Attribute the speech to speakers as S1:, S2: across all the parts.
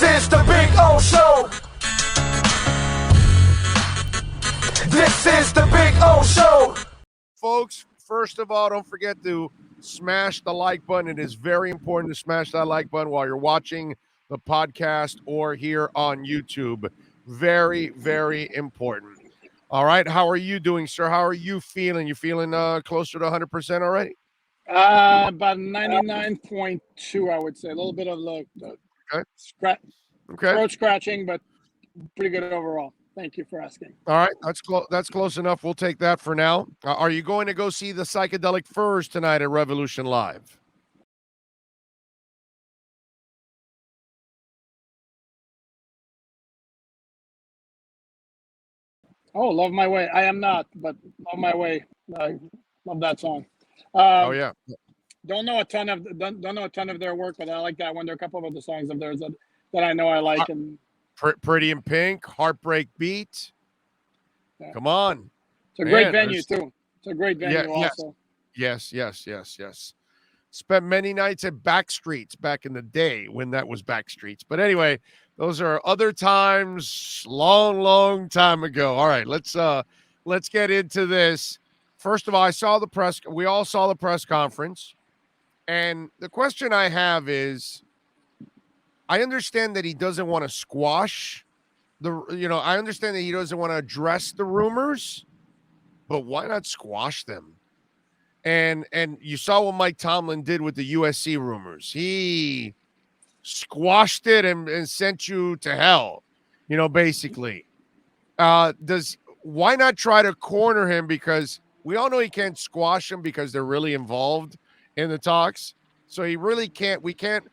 S1: is the Big O Show. This is the Big O Show.
S2: Folks, first of all, don't forget to smash the like button. It is very important to smash that like button while you're watching the podcast or here on YouTube. Very, very important. All right. How are you doing, sir? How are you feeling? You feeling closer to 100% already?
S3: About 99.2, I would say. A little bit of throat scratching, but pretty good overall. Thank you for asking.
S2: All right. That's close enough. We'll take that for now. Are you going to go see the Psychedelic Furs tonight at Revolution Live?
S3: Oh, Love My Way. I am not, but Love My Way. I love that song.
S2: Oh yeah.
S3: Don't know a ton of their work, but I like that one. There are a couple of other songs of theirs that I know I like. And
S2: Pretty in Pink, Heartbreak Beat. Yeah. Come on.
S3: It's a great venue too. It's a great venue also.
S2: Yes. Spent many nights at Backstreets back in the day when that was Backstreets. But anyway, those are other times, long time ago. All right, let's get into this. First of all, we all saw the press conference. And the question I have is, I understand that he doesn't want to squash I understand that he doesn't want to address the rumors, but why not squash them? And you saw what Mike Tomlin did with the USC rumors. He squashed it and sent you to hell, basically. Why not try to corner him? Because we all know he can't squash him because they're really involved in the talks. So he really can't. We can't.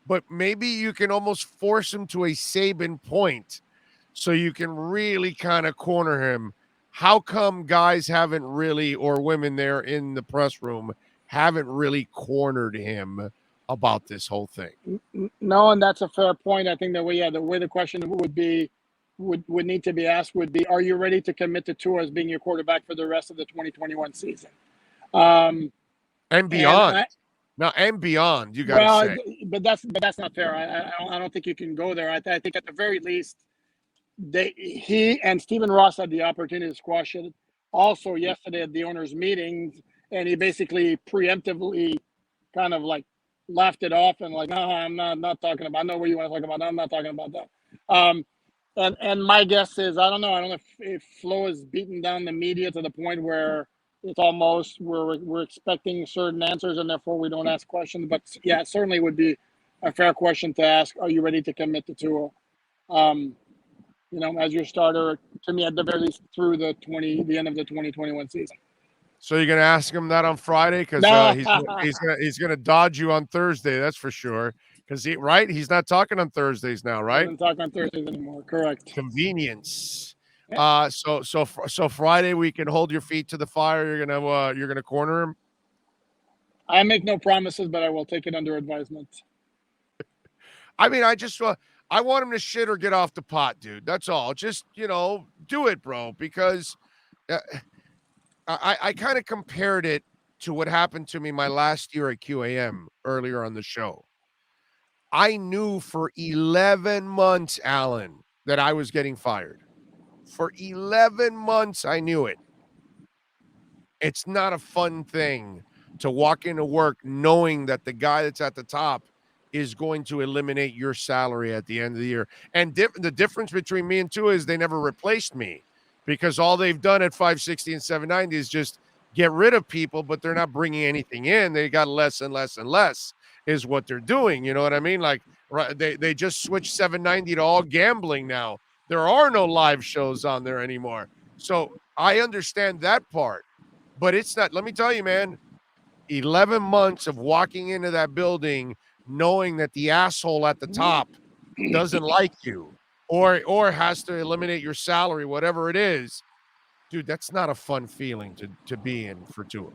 S2: But maybe you can almost force him to a Saban point so you can really kind of corner him. How come guys haven't really, or women there in the press room, haven't really cornered him about this whole thing?
S3: No, and that's a fair point. I think the way the question would need to be asked would be, are you ready to commit to Tua as being your quarterback for the rest of the 2021 season?
S2: And beyond. And beyond, you got to say.
S3: But that's not fair. I don't think you can go there. I think at the very least, he and Stephen Ross had the opportunity to squash it also yesterday at the owners' meetings, and he basically preemptively kind of like laughed it off and like, no, I'm not talking about. I know what you want to talk about. I'm not talking about that. And my guess is, I don't know if Flo has beaten down the media to the point where it's almost we're expecting certain answers and therefore we don't ask questions. But yeah, it certainly would be a fair question to ask. Are you ready to commit to Tua? As your starter, to me, at the very least, through the end of the 2021 season.
S2: So you're going to ask him that on Friday? Because he's going to dodge you on Thursday, that's for sure. Because he's not talking on Thursdays now, right?
S3: He doesn't talk on Thursdays anymore, correct.
S2: Convenience. Yeah. So Friday we can hold your feet to the fire. You're gonna corner him.
S3: I make no promises, but I will take it under advisement.
S2: I mean, I want him to shit or get off the pot, dude. That's all. Just, do it, bro. Because I kind of compared it to what happened to me my last year at QAM earlier on the show. I knew for 11 months, Alan, that I was getting fired. For 11 months, I knew it. It's not a fun thing to walk into work knowing that the guy that's at the top is going to eliminate your salary at the end of the year. And the difference between me and Tua is they never replaced me, because all they've done at 560 and 790 is just get rid of people, but they're not bringing anything in. They got less and less and less is what they're doing. You know what I mean? Like, they just switched 790 to all gambling now. There are no live shows on there anymore. So I understand that part, but it's not, let me tell you, man, 11 months of walking into that building knowing that the asshole at the top doesn't like you or has to eliminate your salary, whatever it is. Dude, that's not a fun feeling to be in for Tua.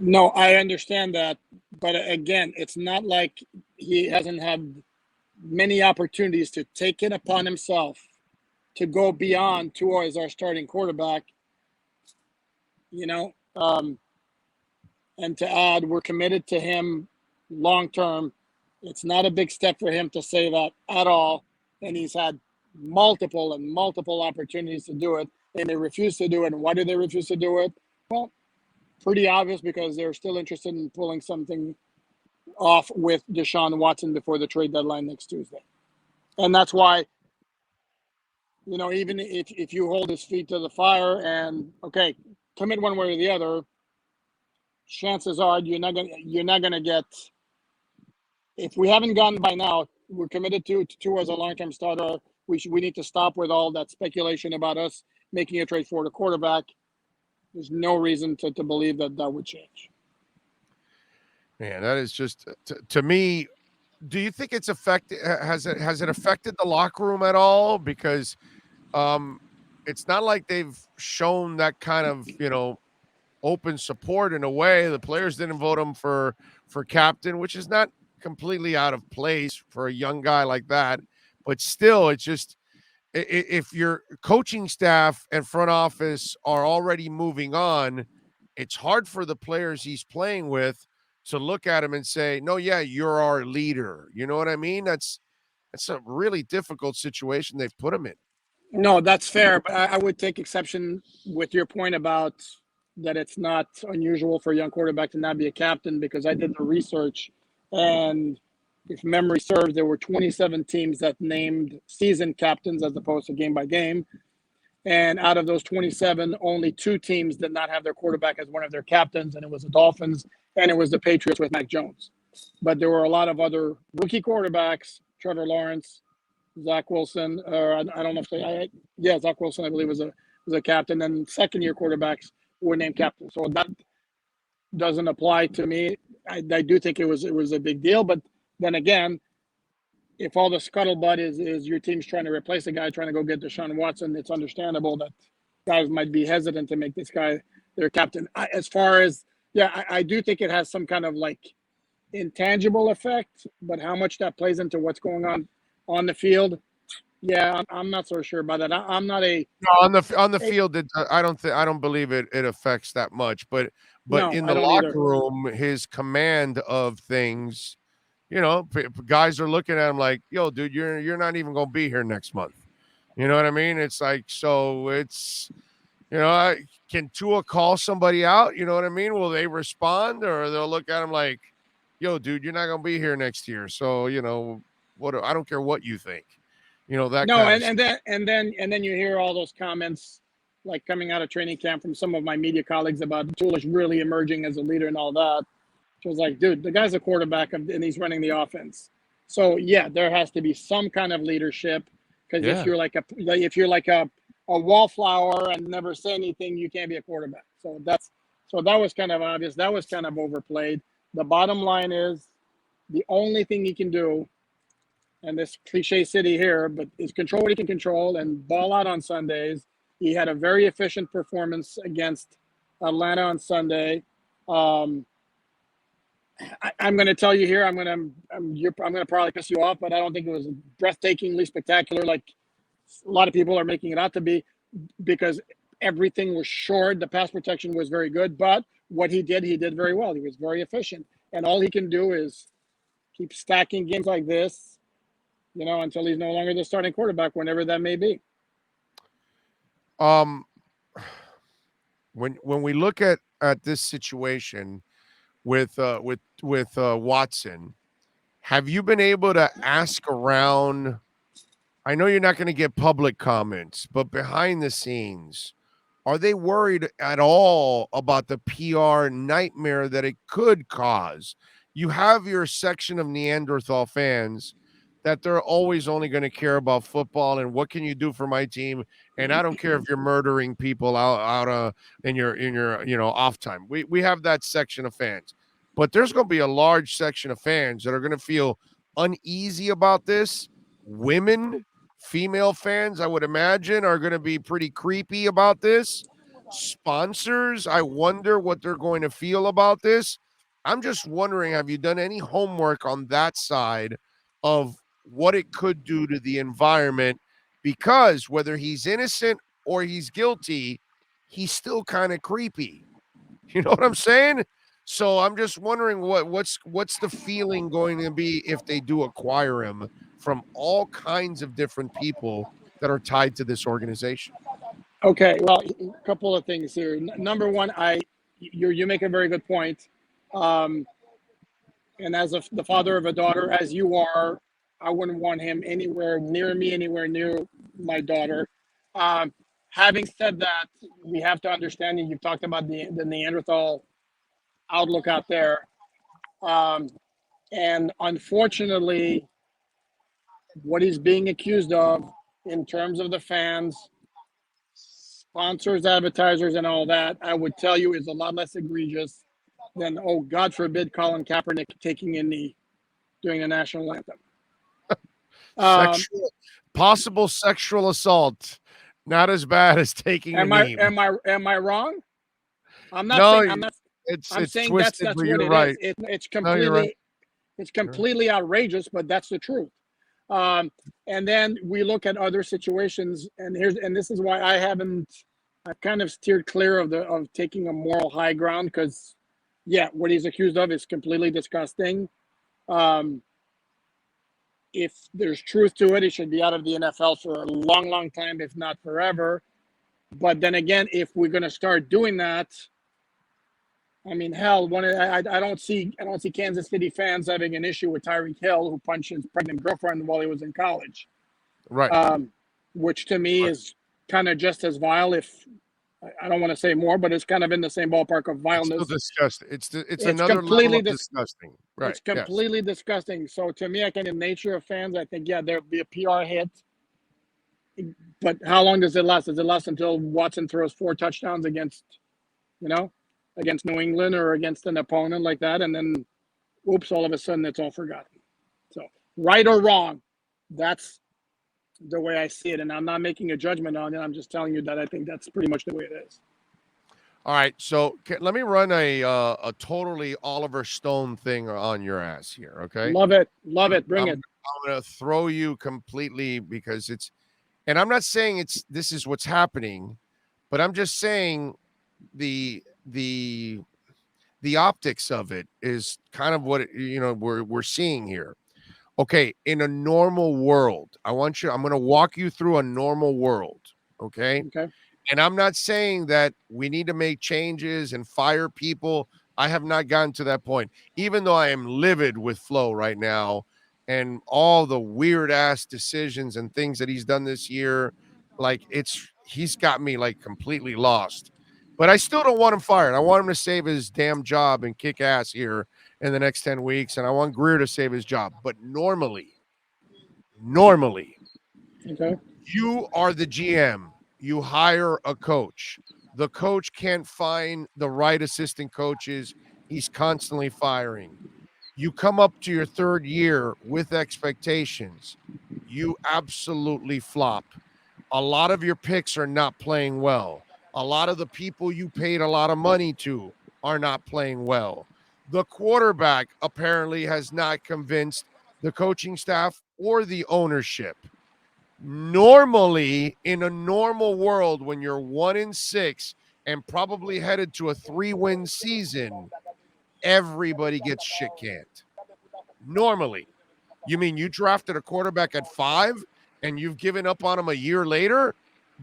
S3: No, I understand that. But again, it's not like he hasn't had many opportunities to take it upon himself to go beyond Tua as our starting quarterback, and to add, we're committed to him long term. It's not a big step for him to say that at all. And he's had multiple and multiple opportunities to do it, and they refuse to do it. And why do they refuse to do it? Well, pretty obvious, because they're still interested in pulling something off with Deshaun Watson before the trade deadline next Tuesday. And that's why, even if you hold his feet to the fire and, okay, commit one way or the other, chances are you're not gonna get. If we haven't gotten by now, we're committed to as a long-term starter. We need to stop with all that speculation about us making a trade for the quarterback. There's no reason to believe that would change.
S2: Man, that is just to me. Do you think it's affected? Has it affected the locker room at all? Because it's not like they've shown that kind of open support in a way. The players didn't vote him for captain, which is not completely out of place for a young guy like that. But still, it's just if your coaching staff and front office are already moving on, it's hard for the players he's playing with to look at him and say, no, yeah, you're our leader. You know what I mean? That's a really difficult situation they've put him in.
S3: No, that's fair. But I would take exception with your point about that it's not unusual for a young quarterback to not be a captain, because I did the research, and if memory serves, there were 27 teams that named season captains as opposed to game by game. And out of those 27, only 2 teams did not have their quarterback as one of their captains, and it was the Dolphins and it was the Patriots with Mac Jones. But there were a lot of other rookie quarterbacks, Trevor Lawrence, Zach Wilson, or I don't know if Zach Wilson, I believe, was a captain, and second-year quarterbacks were named captain. So that doesn't apply to me. I do think it was a big deal, but then again, if all the scuttlebutt is your team's trying to replace a guy trying to go get Deshaun Watson, it's understandable that guys might be hesitant to make this guy their captain. I do think it has some kind of like intangible effect, but how much that plays into what's going on the field, I'm not so sure about that. I'm not a
S2: on the field. I don't believe it affects that much, but
S3: no,
S2: in
S3: I
S2: the
S3: don't
S2: locker
S3: either.
S2: room, his command of things, guys are looking at him like, yo, dude, you're not even going to be here next month. You know what I mean? It's like, so it's, can Tua call somebody out? You know what I mean? Will they respond, or they'll look at him like, yo, dude, you're not going to be here next year. So, I don't care what you think, that
S3: No,
S2: kind of
S3: and then you hear all those comments like coming out of training camp from some of my media colleagues about Tulish really emerging as a leader and all that. It was like, dude, the guy's a quarterback and he's running the offense. So yeah, there has to be some kind of leadership, because if you're like a wallflower and never say anything, you can't be a quarterback. So that was kind of obvious. That was kind of overplayed. The bottom line is the only thing he can do, and this cliche city here, but is control what he can control and ball out on Sundays. He had a very efficient performance against Atlanta on Sunday. I'm going to tell you here, I'm going to probably piss you off, but I don't think it was breathtakingly spectacular like a lot of people are making it out to be, because everything was short. The pass protection was very good, but what he did very well. He was very efficient, and all he can do is keep stacking games like this, until he's no longer the starting quarterback, whenever that may be.
S2: When we look at this situation with Watson, have you been able to ask around? I know you're not going to get public comments, but behind the scenes, are they worried at all about the PR nightmare that it could cause? You have your section of Neanderthal fans that they're always only going to care about football and what can you do for my team, and I don't care if you're murdering people out in your off time. We have that section of fans, but there's going to be a large section of fans that are going to feel uneasy about this. Female fans, I would imagine, are going to be pretty creepy about this. Sponsors, I wonder what they're going to feel about this. I'm just wondering, have you done any homework on that side of what it could do to the environment? Because whether he's innocent or he's guilty, he's still kind of creepy. You know what I'm saying? So I'm just wondering what's the feeling going to be if they do acquire him from all kinds of different people that are tied to this organization.
S3: Okay, well, a couple of things here. Number one, you make a very good point. Um, and as the father of a daughter, as you are, I wouldn't want him anywhere near me, anywhere near my daughter. Um, Having said that, we have to understand, and you've talked about the Neanderthal outlook out there. Um, and unfortunately, what he's being accused of in terms of the fans, sponsors, advertisers, and all that, I would tell you is a lot less egregious than, oh, God forbid, Colin Kaepernick taking a knee during the national anthem.
S2: Possible sexual assault, not as bad as taking a knee.
S3: Am I wrong? I'm not
S2: No,
S3: saying I'm not.
S2: it's
S3: I'm saying
S2: twisted,
S3: that's
S2: but
S3: what
S2: you're
S3: it
S2: right.
S3: is. It's
S2: No, you're right.
S3: completely outrageous, but that's the truth. And then we look at other situations, and this is why I've kind of steered clear of taking a moral high ground, because yeah, what he's accused of is completely disgusting. If there's truth to it, he should be out of the NFL for a long, long time, if not forever. But then again, if we're going to start doing that, I mean, hell, I don't see Kansas City fans having an issue with Tyreek Hill, who punched his pregnant girlfriend while he was in college.
S2: Right.
S3: Which to me is kind of just as vile. If I don't want to say more, but it's kind of in the same ballpark of vileness.
S2: It's still disgusting. It's another level of disgusting. Right.
S3: It's completely disgusting. So to me, I think in the nature of fans, I think, yeah, there'll be a PR hit. But how long does it last? Does it last until Watson throws 4 touchdowns against New England or against an opponent like that, and then, oops, all of a sudden it's all forgotten? So, right or wrong, that's the way I see it, and I'm not making a judgment on it. I'm just telling you that I think that's pretty much the way it is.
S2: All right, so let me run a totally Oliver Stone thing on your ass here, okay?
S3: Love it, bring it.
S2: I'm gonna throw you completely because and I'm not saying this is what's happening, but I'm just saying the optics of it is kind of what we're seeing here. Okay, in a normal world, I'm going to walk you through a normal world, okay?
S3: Okay.
S2: And I'm not saying that we need to make changes and fire people. I have not gotten to that point, even though I am livid with Flo right now and all the weird ass decisions and things that he's done this year. Like he's got me like completely lost. But I still don't want him fired. I want him to save his damn job and kick ass here in the next 10 weeks. And I want Greer to save his job. But normally,
S3: okay,
S2: you are the GM. You hire a coach. The coach can't find the right assistant coaches. He's constantly firing. You come up to your 3rd year with expectations. You absolutely flop. A lot of your picks are not playing well. A lot of the people you paid a lot of money to are not playing well. The quarterback apparently has not convinced the coaching staff or the ownership. Normally, in a normal world, when you're 1-6 and probably headed to a 3-win season, everybody gets shit canned. Normally. You mean you drafted a quarterback at 5 and you've given up on him a year later?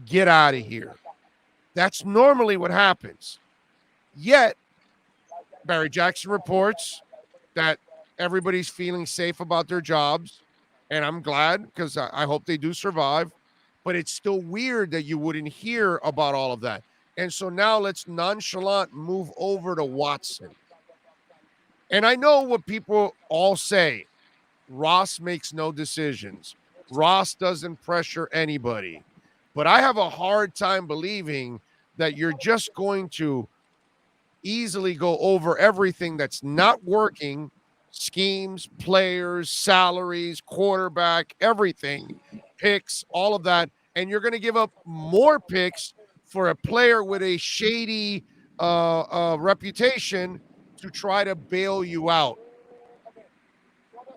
S2: Get out of here. That's normally what happens. Yet, Barry Jackson reports that everybody's feeling safe about their jobs. And I'm glad because I hope they do survive. But it's still weird that you wouldn't hear about all of that. And so now let's nonchalant move over to Watson. And I know what people all say. Ross makes no decisions. Ross doesn't pressure anybody. But I have a hard time believing that you're just going to easily go over everything that's not working, schemes, players, salaries, quarterback, everything, picks, all of that, and you're going to give up more picks for a player with a shady reputation to try to bail you out.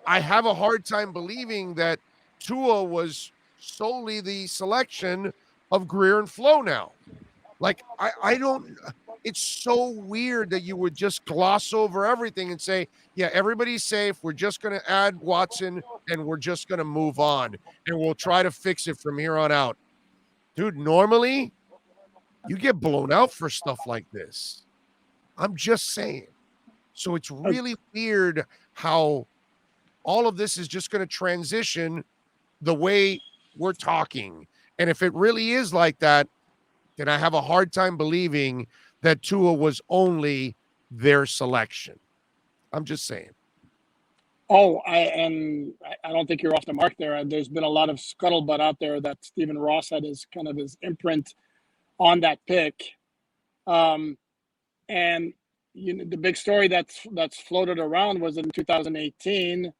S2: I have a hard time believing that Tua was solely the selection of Greer and Flo now. Like, I don't It's so weird that you would just gloss over everything and say, yeah, everybody's safe. We're just going to add Watson and we're just going to move on and we'll try to fix it from here on out. Dude, normally you get blown out for stuff like this. I'm just saying. So it's really weird how all of this is just going to transition the way we're talking. And if it really is like that, then I have a hard time believing that Tua was only their selection. I'm just saying.
S3: Oh, I don't think you're off the mark there. There's been a lot of scuttlebutt out there that Stephen Ross had his kind of his imprint on that pick. And the big story that's floated around was in 2018.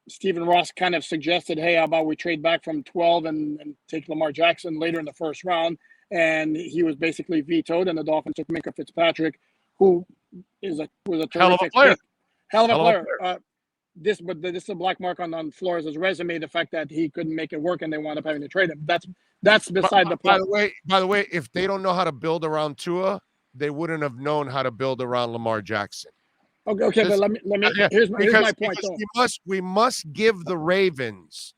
S3: Stephen Ross kind of suggested, hey, how about we trade back from 12 and take Lamar Jackson later in the first round? And he was basically vetoed, and the Dolphins took Minkah Fitzpatrick, who was a terrific
S2: Hell of a player.
S3: pick. Hell of a player. This is a black mark on Flores' resume, the fact that he couldn't make it work and they wound up having to trade him. That's beside the point.
S2: By the way, if they don't know how to build around Tua, they wouldn't have known how to build around Lamar Jackson.
S3: Okay, but let me. Here's my point.
S2: We must give the Ravens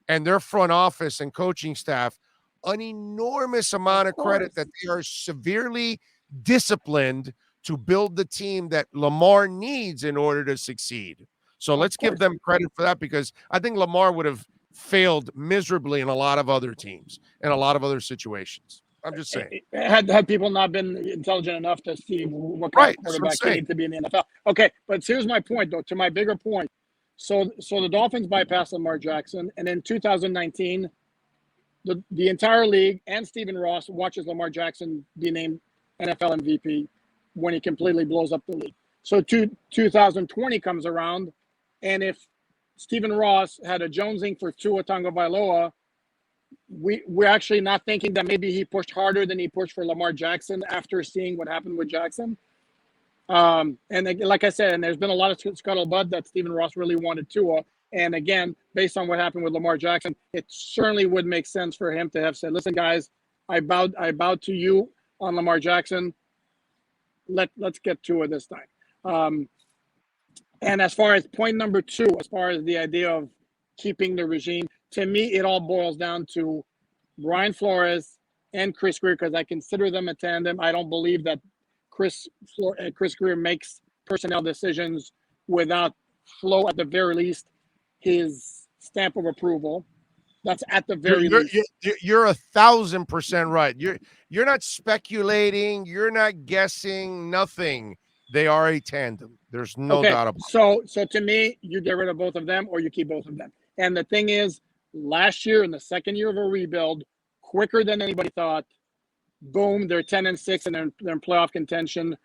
S2: and their front office and coaching staff an enormous amount of credit that they are severely disciplined to build the team that Lamar needs in order to succeed. So let's give them credit for that, because I think Lamar would have failed miserably in a lot of other teams and a lot of other situations. I'm just saying.
S3: Had people not been intelligent enough to see what kind of quarterback they need to be in the NFL. Okay, but here's my point, though, to my bigger point. So the Dolphins bypassed Lamar Jackson, and in 2019, the entire league and Stephen Ross watches Lamar Jackson be named NFL MVP when he completely blows up the league. So 2020 comes around, and if Stephen Ross had a jonesing for Tua Tagovailoa, we're actually not thinking that maybe he pushed harder than he pushed for Lamar Jackson after seeing what happened with Jackson. And like I said, and there's been a lot of scuttlebutt that Stephen Ross really wanted Tua. And again, based on what happened with Lamar Jackson, it certainly would make sense for him to have said, listen, guys, I bowed to you on Lamar Jackson. Let's get Tua this time. And as far as point number 2, as far as the idea of keeping the regime, to me, it all boils down to Brian Flores and Chris Grier, because I consider them a tandem. I don't believe that Chris Grier makes personnel decisions without Flo, at the very least, his stamp of approval. That's at the very least.
S2: You're 1,000% right. You're not speculating. You're not guessing. Nothing. They are a tandem. There's no doubt about it.
S3: So to me, you get rid of both of them or you keep both of them. And the thing is, last year, in the second year of a rebuild, quicker than anybody thought, boom, they're 10-6 and they're in playoff contention,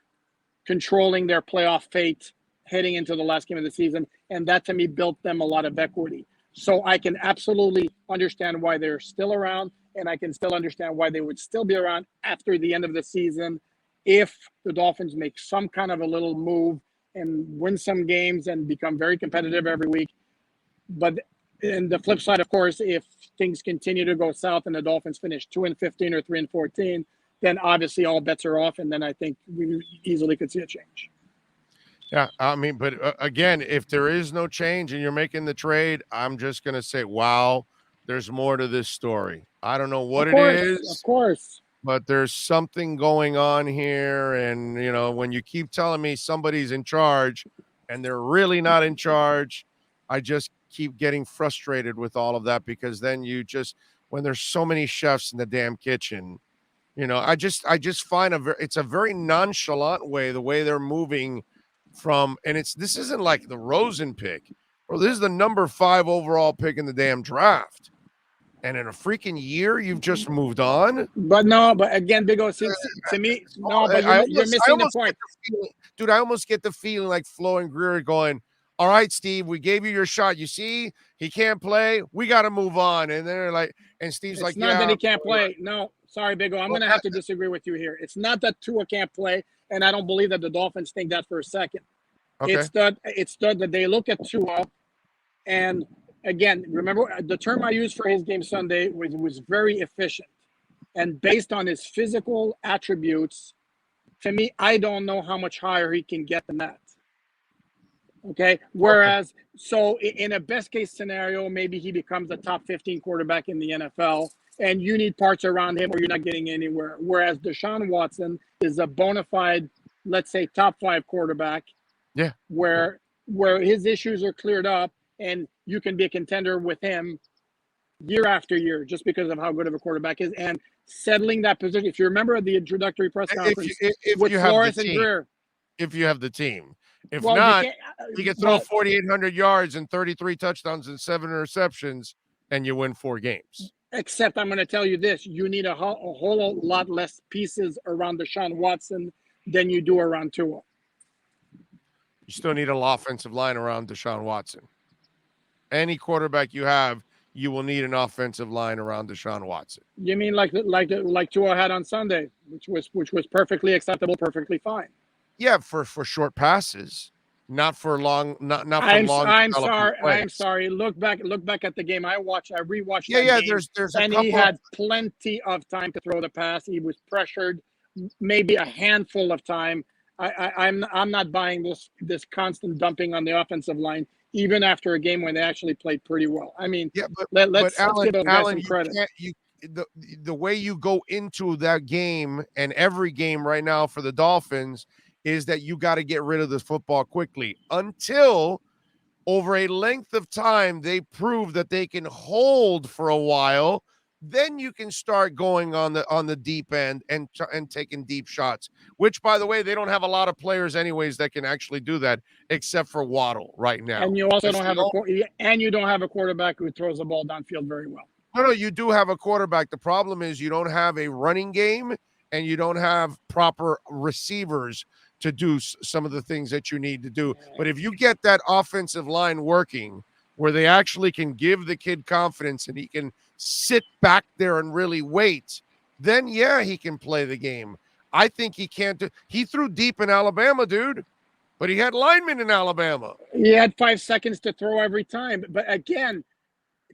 S3: controlling their playoff fate heading into the last game of the season. And that, to me, built them a lot of equity. So I can absolutely understand why they're still around, and I can still understand why they would still be around after the end of the season if the Dolphins make some kind of a little move and win some games and become very competitive every week. But in the flip side, of course, if things continue to go south and the Dolphins finish 2-15 or 3-14, then obviously all bets are off, and then I think we easily could see a change.
S2: Yeah, I mean, but again, if there is no change and you're making the trade, I'm just going to say, wow, there's more to this story. I don't know what it is.
S3: Of course.
S2: But there's something going on here. And, you know, when you keep telling me somebody's in charge and they're really not in charge, I just keep getting frustrated with all of that, because then when there's so many chefs in the damn kitchen, you know, I just find it's a very nonchalant way, the way they're moving from, and this isn't like the Rosen pick, bro. This is the number 5 overall pick in the damn draft. And in a freaking year, you've just moved on.
S3: But again, Big O, to me, but you're missing the point.
S2: Dude, I almost get the feeling like Flo and Grier going, all right, Steve, we gave you your shot. You see, he can't play. We got to move on. And they're like, and Steve's like,
S3: it's not that he can't play. No, sorry, Big O. I'm going to have to disagree with you here. It's not that Tua can't play, and I don't believe that the Dolphins think that for a second. Okay. It's that they look at Tua, and again, remember the term I used for his game Sunday was very efficient. And based on his physical attributes, to me, I don't know how much higher he can get than that. Okay. Whereas, so in a best case scenario, maybe he becomes a top 15 quarterback in the NFL, and you need parts around him or you're not getting anywhere. Whereas Deshaun Watson is a bona fide, let's say, top 5 quarterback.
S2: Yeah.
S3: Where his issues are cleared up and you can be a contender with him year after year just because of how good of a quarterback is. And settling that position. If you remember the introductory press conference with Flores and Greer.
S2: If you have the team. If
S3: Well,
S2: not, you can throw 4,800 yards and 33 touchdowns and 7 interceptions, and you win 4 games.
S3: Except I'm going to tell you this. You need a whole lot less pieces around Deshaun Watson than you do around Tua.
S2: You still need an offensive line around Deshaun Watson. Any quarterback you have, you will need an offensive line around Deshaun Watson.
S3: You mean like Tua had on Sunday, which was perfectly acceptable, perfectly fine.
S2: Yeah, for short passes, not for long, not for long.
S3: I'm sorry. Look back at the game I watched. I rewatched.
S2: Yeah.
S3: Game,
S2: There's
S3: and he had plenty of time to throw the pass. He was pressured, maybe a handful of time. I'm not buying this constant dumping on the offensive line, even after a game when they actually played pretty well. I mean,
S2: yeah,
S3: let's give those guys some credit.
S2: The way you go into that game and every game right now for the Dolphins is that you got to get rid of this football quickly until over a length of time they prove that they can hold for a while. Then you can start going on the deep end and taking deep shots, which, by the way, they don't have a lot of players anyways that can actually do that except for Waddle right now.
S3: And you also don't have a quarterback who throws the ball downfield very well.
S2: No, you do have a quarterback. The problem is you don't have a running game and you don't have proper receivers to do some of the things that you need to do. But if you get that offensive line working where they actually can give the kid confidence and he can sit back there and really wait, then yeah, he can play the game. I think he can't he threw deep in Alabama, dude, but he had linemen in Alabama.
S3: He had 5 seconds to throw every time. But again,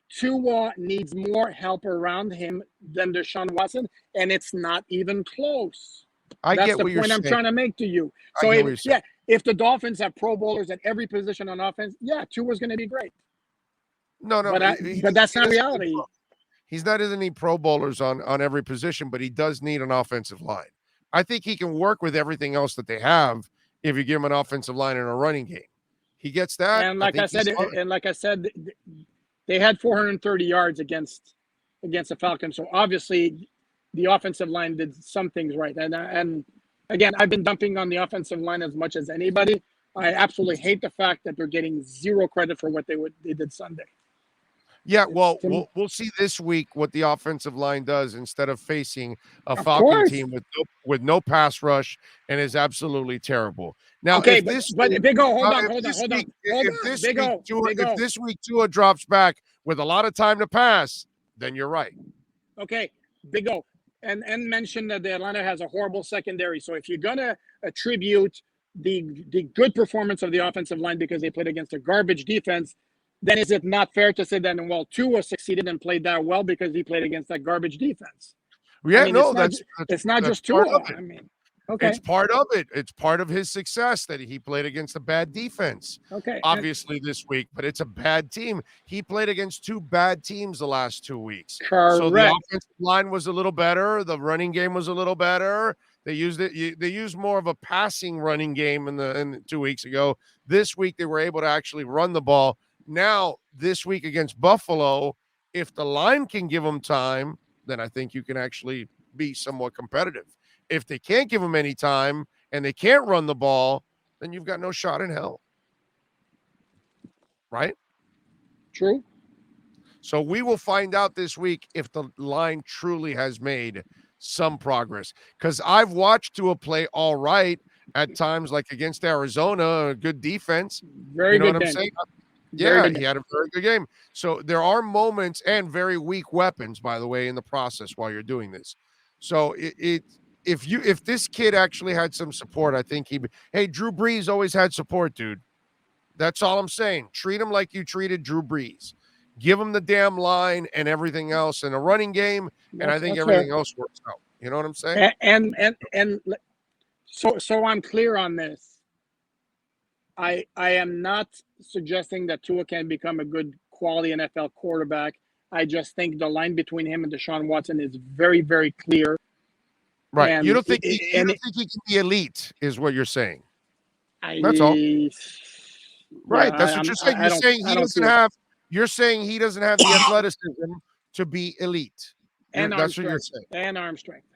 S3: Tua needs more help around him than Deshaun Watson, and it's not even close. That's the point I'm trying to make to you. So if the Dolphins have Pro Bowlers at every position on offense, Tua's going to be great.
S2: No,
S3: but that's not reality.
S2: He's not any Pro Bowlers on every position, but he does need an offensive line. I think he can work with everything else that they have if you give him an offensive line and a running game. He gets that.
S3: And like I said, they had 430 yards against the Falcons. So obviously the offensive line did some things right. And again, I've been dumping on the offensive line as much as anybody. I absolutely hate the fact that they're getting zero credit for what they did Sunday.
S2: Yeah, well, we'll see this week what the offensive line does instead of facing a Falcon team with no pass rush and is absolutely terrible. Now,
S3: okay, but Big O, hold on.
S2: If this week Tua drops back with a lot of time to pass, then you're right.
S3: Okay, Big O, and mention that the Atlanta has a horrible secondary. So if you're gonna attribute the good performance of the offensive line because they played against a garbage defense, then is it not fair to say that, well, Tua succeeded and played that well because he played against that garbage defense?
S2: Yeah,
S3: it's not just Tua. I mean, okay.
S2: It's part of it. It's part of his success that he played against a bad defense.
S3: Okay.
S2: Obviously this week, but it's a bad team. He played against 2 bad teams the last 2 weeks.
S3: Correct.
S2: So the offensive line was a little better. The running game was a little better. They used more of a passing running game in 2 weeks ago. This week they were able to actually run the ball. Now, this week against Buffalo, if the line can give them time, then I think you can actually be somewhat competitive. If they can't give them any time and they can't run the ball, then you've got no shot in hell. Right?
S3: True.
S2: So we will find out this week if the line truly has made some progress. Because I've watched Tua play all right at times, like against Arizona, a good defense.
S3: Very good.
S2: What I'm saying? Yeah, he had a very good game. So there are moments and very weak weapons, by the way, in the process while you're doing this. So if this kid actually had some support, I think Drew Brees always had support, dude. That's all I'm saying. Treat him like you treated Drew Brees. Give him the damn line and everything else in a running game, and I think
S3: That's
S2: everything
S3: fair.
S2: else works out. You know what I'm saying?
S3: And so I'm clear on this. I am not suggesting that Tua can become a good quality NFL quarterback. I just think the line between him and Deshaun Watson is very, very clear.
S2: Right.
S3: And
S2: You don't think he can be elite, is what you're saying.
S3: I,
S2: That's all.
S3: yeah,
S2: Right. That's what you're saying. You're saying he doesn't have. You're saying he doesn't have the athleticism to be elite. That's what you're saying.
S3: And arm strength.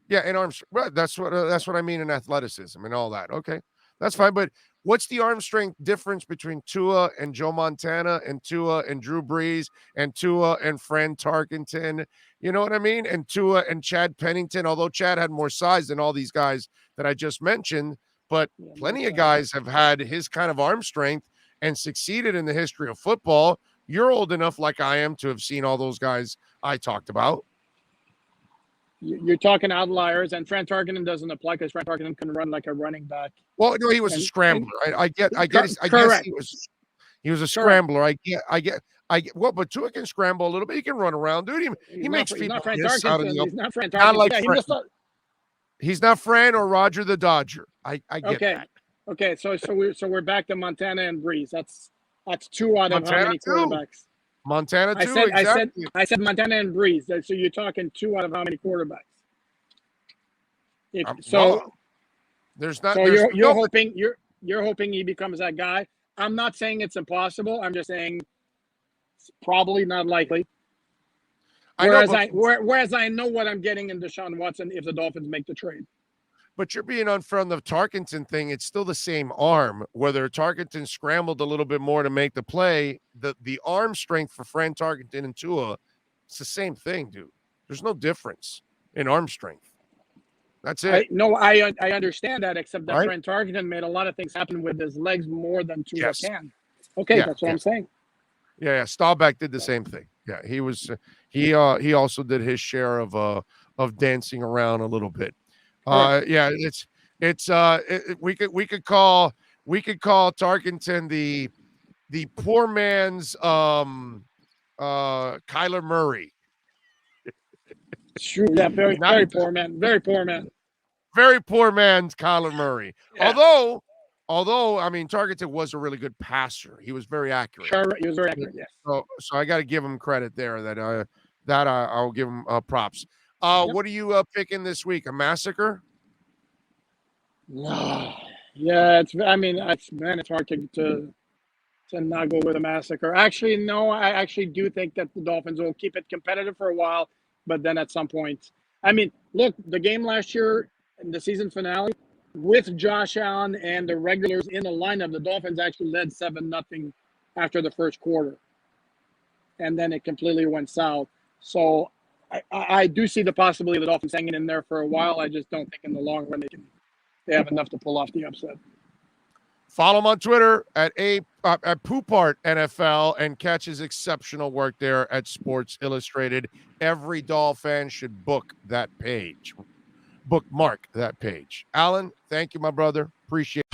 S2: Yeah, and arm. Right. That's what I mean in athleticism and all that. Okay, that's fine. But what's the arm strength difference between Tua and Joe Montana and Tua and Drew Brees and Tua and Fran Tarkenton? You know what I mean? And Tua and Chad Pennington. Although Chad had more size than all these guys that I just mentioned, but plenty of guys have had his kind of arm strength and succeeded in the history of football. You're old enough, like I am, to have seen all those guys I talked about.
S3: You're talking outliers, and Fran Tarkenton doesn't apply because Fran Tarkenton can run like a running back.
S2: Well, no, he was a scrambler. I get. I guess he was a scrambler. I get. Well, but Tua can scramble a little bit. He can run around, dude. He makes people miss out of the.
S3: He's not Fran Tarkenton.
S2: Like he's not Fran or Roger the Dodger. I get that.
S3: Okay, so we're back to Montana and Brees. That's 2 out of
S2: Montana
S3: how many quarterbacks?
S2: Montana too.
S3: I said Montana and Brees. So you're talking 2 out of how many quarterbacks?
S2: There's not.
S3: So you're hoping he becomes that guy. I'm not saying it's impossible. I'm just saying it's probably not likely. Whereas I know what I'm getting in Deshaun Watson if the Dolphins make the trade.
S2: But you're being unfair on the Tarkenton thing. It's still the same arm. Whether Tarkenton scrambled a little bit more to make the play, the arm strength for Fran Tarkenton and Tua, it's the same thing, dude. There's no difference in arm strength. That's it.
S3: I understand that, except that Fran Tarkenton made a lot of things happen with his legs more than Tua can. Okay, that's what I'm saying.
S2: Yeah. Staubach did the same thing. Yeah, he was. He also did his share of dancing around a little bit. Yeah, we could call Tarkenton the poor man's Kyler Murray.
S3: True. Yeah, very poor man. Very poor man.
S2: Very poor man's Kyler Murray. Yeah. Although I mean, Tarkenton was a really good passer. He was very accurate.
S3: Sure, he was very accurate. Yes.
S2: So I got to give him credit there. I'll give him props. What are you picking this week? A massacre?
S3: No. Yeah, it's hard to not go with a massacre. Actually, no, I actually do think that the Dolphins will keep it competitive for a while, but then at some point, I mean, look, the game last year in the season finale with Josh Allen and the regulars in the lineup, the Dolphins actually led 7-0 after the first quarter, and then it completely went south. So I do see the possibility of the Dolphins hanging in there for a while. I just don't think in the long run they have enough to pull off the upset.
S2: Follow him on Twitter at Poupart NFL and catch his exceptional work there at Sports Illustrated. Every Doll fan should bookmark that page. Alan, thank you, my brother. Appreciate it.